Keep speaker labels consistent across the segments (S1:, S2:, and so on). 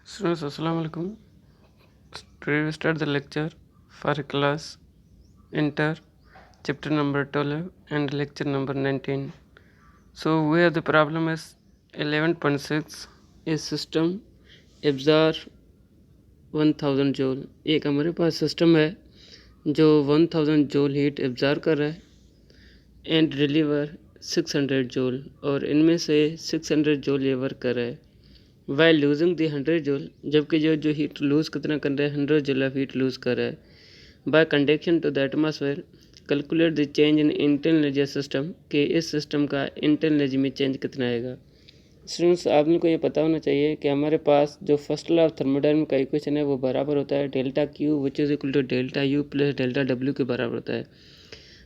S1: Students, Assalamu alaikum. Today we start the lecture for class Inter, chapter number 12 and lecture number 19. So we have the problem is 11.6. A system absorb 1000 joule. एक हमारे पास system है जो 1000 joule heat absorb कर रहा है and deliver 600 joule, और इनमें से 600 joule ये वर्क कर रहा है वाइल लूजिंग दी 100 जूल, जबकि जो हीट लूज़ कितना कर रहा है 100 जूल ऑफ हीट लूज़ कर रहा है by conduction to the atmosphere. Calculate the change in internal energy system, कि इस सिस्टम का इंटरनल एनर्जी में चेंज कितना आएगा। स्टूडेंट्स, आप लोगों को ये पता होना चाहिए कि हमारे पास जो फर्स्ट लॉ ऑफ थर्मोडायनामिक्स का इक्वेशन है वो बराबर होता है delta Q which is equal to delta U plus delta W के बराबर होता है।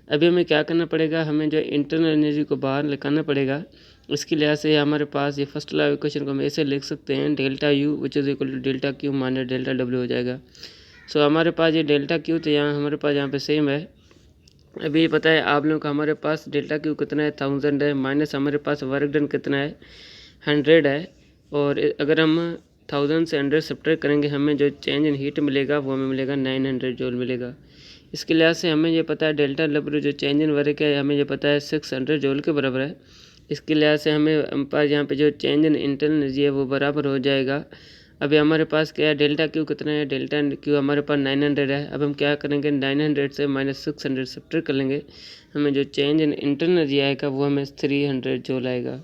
S1: अभी हमें क्या करना पड़ेगा, हमें जो इंटरनल एनर्जी को बाहर निकालना पड़ेगा। इसके लिहाज से हमारे पास ये फर्स्ट लॉ इक्वेशन को हम ऐसे लिख सकते हैं delta U which is equal to delta Q minus delta W हो जाएगा। सो हमारे पास ये डेल्टा क्यू तो यहाँ हमारे पास यहाँ पे सेम है। अभी ये पता है आप लोगों का हमारे पास डेल्टा क्यू कितना है 1000 है, माइनस हमारे पास वर्क डन कितना है 100 है, और अगर हम 1000 से 100 सब्ट्रैक्ट करेंगे हमें जो चेंज इन हीट मिलेगा वो हमें मिलेगा 900 जूल मिलेगा। इसके लिहाज से हमें ये पता है डेल्टा डब्ल्यू जो चेंज इन वर्क है हमें ये पता है 600 जूल के बराबर है। इसके लिहाज से हमें पास यहाँ पे जो चेंज इन इंटरनल एनर्जी है वो बराबर हो जाएगा। अभी हमारे पास क्या है डेल्टा क्यू कितना है, डेल्टा क्यू हमारे पास 900 है। अब हम क्या करेंगे 900 से माइनस 600 सब्ट्रैक्ट कर लेंगे, हमें जो चेंज इन इंटरनल एनर्जी आएगा वो हमें 300 जूल आएगा।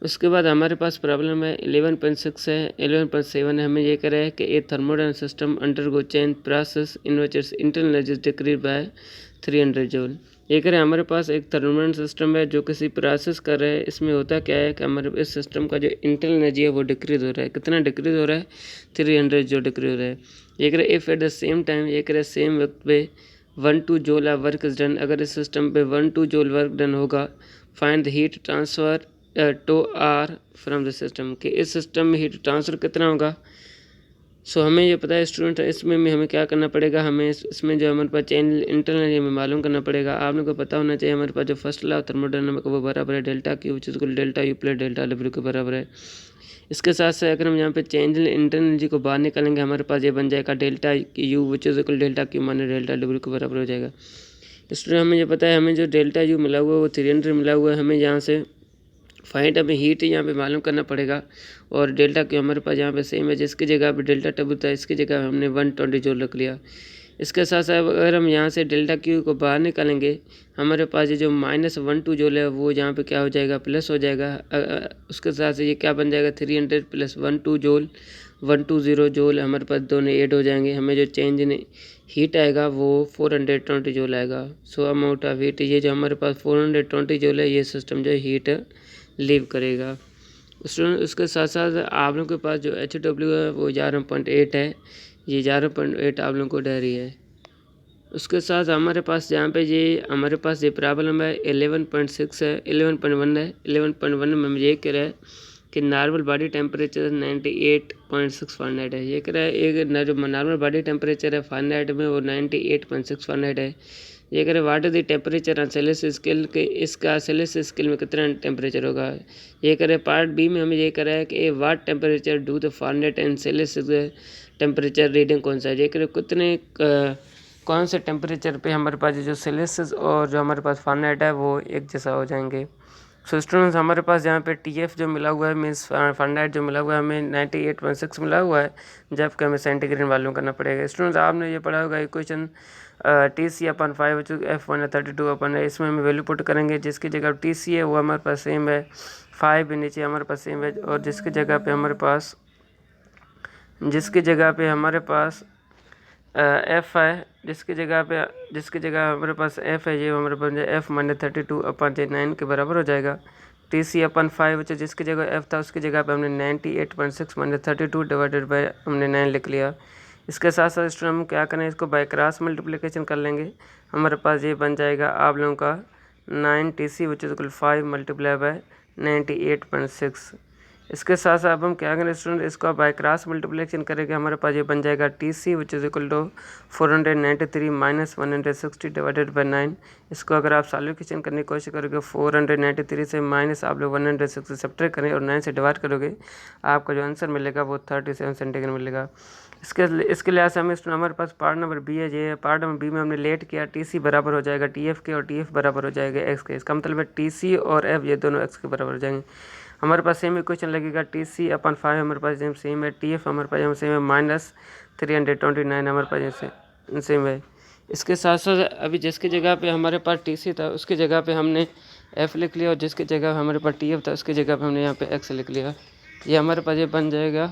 S1: उसके बाद हमारे पास प्रॉब्लम है 11.6 है 11.7 है। हमें ये कह रहा है कि a thermodynamic system undergo change process in which its internal energy decrease by 300 joule. ये कह रहे हैं हमारे पास एक थर्मोडायनामिक सिस्टम है जो किसी प्रोसेस कर रहा है। इसमें होता क्या है कि हमारे इस सिस्टम का जो इंटरनल एनर्जी है वो डिक्रीज हो रहा है। कितना डिक्रीज हो रहा है 300 जो डिक्रीज हो रहा है। ये कह रहे if at the same time, ये कह रहे सेम वक्त पे 1-2 joule of work is done, अगर इस सिस्टम पे 1-2 जूल वर्क डन होगा, find the heat transfer to or from the system, कि इस सिस्टम में हीट ट्रांसफ़र कितना होगा। सो हमें ये पता है स्टूडेंट, इसमें हमें क्या करना पड़ेगा, हमें इसमें जो हमारे पास चेंज इंटरनल हमें मालूम करना पड़ेगा। आप लोगों को पता होना चाहिए हमारे पास जो फर्स्ट लॉ थर्मोडायनामिक्स वो बराबर है delta Q which is equal delta U plus delta W के बराबर है। इसके साथ साथ अगर हम यहाँ पे चेंज इंटरनल एनर्जी को बाहर निकालेंगे हमारे पास ये बन जाएगा delta U which is equal delta Q minus delta W के बराबर हो जाएगा। स्टूडेंट, हमें ये पता है हमें जो डेल्टा यू मिला हुआ है वो 300 मिला हुआ है। हमें यहाँ से फाइंड हमें हीट यहाँ पे मालूम करना पड़ेगा, और डेल्टा क्यू हमारे पास यहाँ पे सेम है। जिसकी जगह पे डेल्टा टब्ल्यू था इसकी जगह हमने 120 जूल रख लिया। इसके साथ साथ अगर हम यहाँ से डेल्टा क्यू को बाहर निकालेंगे हमारे पास ये जो -12 जूल है वो यहाँ पे क्या हो जाएगा प्लस हो जाएगा। उसके साथ से ये क्या बन जाएगा 300 प्लस 12 जूल 120 जूल हमारे पास दोनों ऐड हो जाएंगे। हमें जो चेंज इन हीट आएगा वो 420 जूल आएगा। सो अमाउंट ऑफ हीट, ये जो हमारे पास 420 जूल है ये सिस्टम जो हीट लीव करेगा। स्टूडेंट, उसके साथ साथ आप लोगों के पास जो HW है वो 11.8 है, ये 11.8 आप लोगों को डैरी है। उसके साथ हमारे पास यहाँ पे हमारे पास ये प्रॉब्लम है 11.6 है 11.1 है। 11.1 में ये कह रहा है कि नॉर्मल बॉडी टेम्परेचर 98.6 फ़ारेनहाइट है। ये कह रहा है एक नॉर्मल बॉडी टेम्परेचर है फ़ारेनहाइट में वो 98.6 फ़ारेनहाइट है। ये कह रहे what is the temperature on Celsius scale, के इसका सेल्सियस स्केल में कितना टेम्परेचर होगा। ये कह रहे पार्ट बी में हमें ये कह रहा है कि what temperature do the Fahrenheit and Celsius temperature reading कौन सा है। ये कह रहे कितने कौन से टेम्परेचर पे हमारे पास जो सेल्सियस और जो हमारे पास फ़ारेनहाइट है वो एक जैसा हो जाएंगे। सो स्टूडेंट्स, हमारे पास यहाँ पे TF जो मिला हुआ है मीन्स फ़ारेनहाइट जो मिला हुआ है हमें 98.6 मिला हुआ है, जबकि हमें सेंटीग्रेड मालूम करना पड़ेगा। स्टूडेंट्स, आपने ये पढ़ा होगा इक्वेशन TC/5 F1 32 है। इसमें हम वैल्यू पुट करेंगे, जिसकी जगह TC है वो हमारे पास सेम है 5 भी नीचे हमारे पास सेम है, और जिसकी जगह पे हमारे पास F है, जिसकी जगह हमारे पास F है, ये हमारे पास F -32/9 के बराबर हो जाएगा। TC/5 जिसकी जगह F था उसकी जगह पे हमने 98.6 -32 डिवाइडेड बाय हमने 9 लिख लिया। इसके साथ साथ स्टूडेंट हम क्या करें, इसको बाय क्रॉस मल्टीप्लिकेशन कर लेंगे। हमारे पास ये बन जाएगा आप लोगों का 9 TC which is equal 5 multiply by 98.6। इसके साथ साथ अब हम क्या करें स्टूडेंट, इसको आप बाय क्रॉस मल्टीप्लिकेशन करेंगे, हमारे पास ये बन जाएगा TC which is equal to 493 minus 160 divided by 9। इसको अगर आप सॉल्यूशन करने की कोशिश करोगे 493 से माइनस आप लोग 160 सब्ट्रैक्ट करें और 9 से डिवाइड करोगे, आपका जो आंसर मिलेगा वो 37 सेंटीग्रेड मिलेगा। इसके लिहाज से हमें हमारे पास पार्ट नंबर बी है, ये पार्ट नंबर बी में हमने लेट किया, TC बराबर हो जाएगा TF के और TF बराबर हो जाएगा X के। इसका मतलब है TC और F ये दोनों X के बराबर हो जाएंगे। हमारे पास सेम इक्वेशन लगेगा TC/5 हमारे पास सेम है, TF हमारे पास सेम है -329 हमारे पास सेम है। इसके साथ साथ अभी जिसकी जगह पे हमारे पास TC था उसकी जगह पे हमने F लिख लिया और जिसकी जगह हमारे पास TF था उसकी जगह पे हमने यहाँ पे X लिख लिया। ये हमारे पास ये बन जाएगा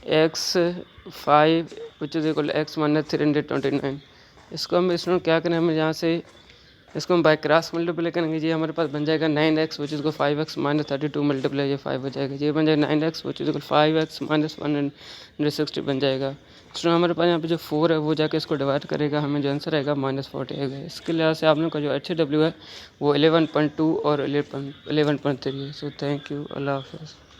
S1: XII which is equal X minus 329। इसको हम स्टूडेंट क्या करें, हमें यहाँ से इसको हम बाय क्रॉस मल्टीप्लाई करेंगे, ये हमारे पास बन जाएगा 9x विच इज को 5x माइनस 32 मल्टीप्लाई ये 5 हो जाएगा, ये बन जाएगा 9x विच इज को 5x माइनस 160 बन जाएगा। स्टूडेंट हमारे पास यहाँ पे जो 4 है वो जाके इसको डिवाइड करेगा, हमें जो आंसर आएगा -40 आएगा। इसके लिहाज से आप लोगों का जो HW है वो 11.2 और 11.3 है। सो थैंक यू, अल्लाह हाफ़िज़।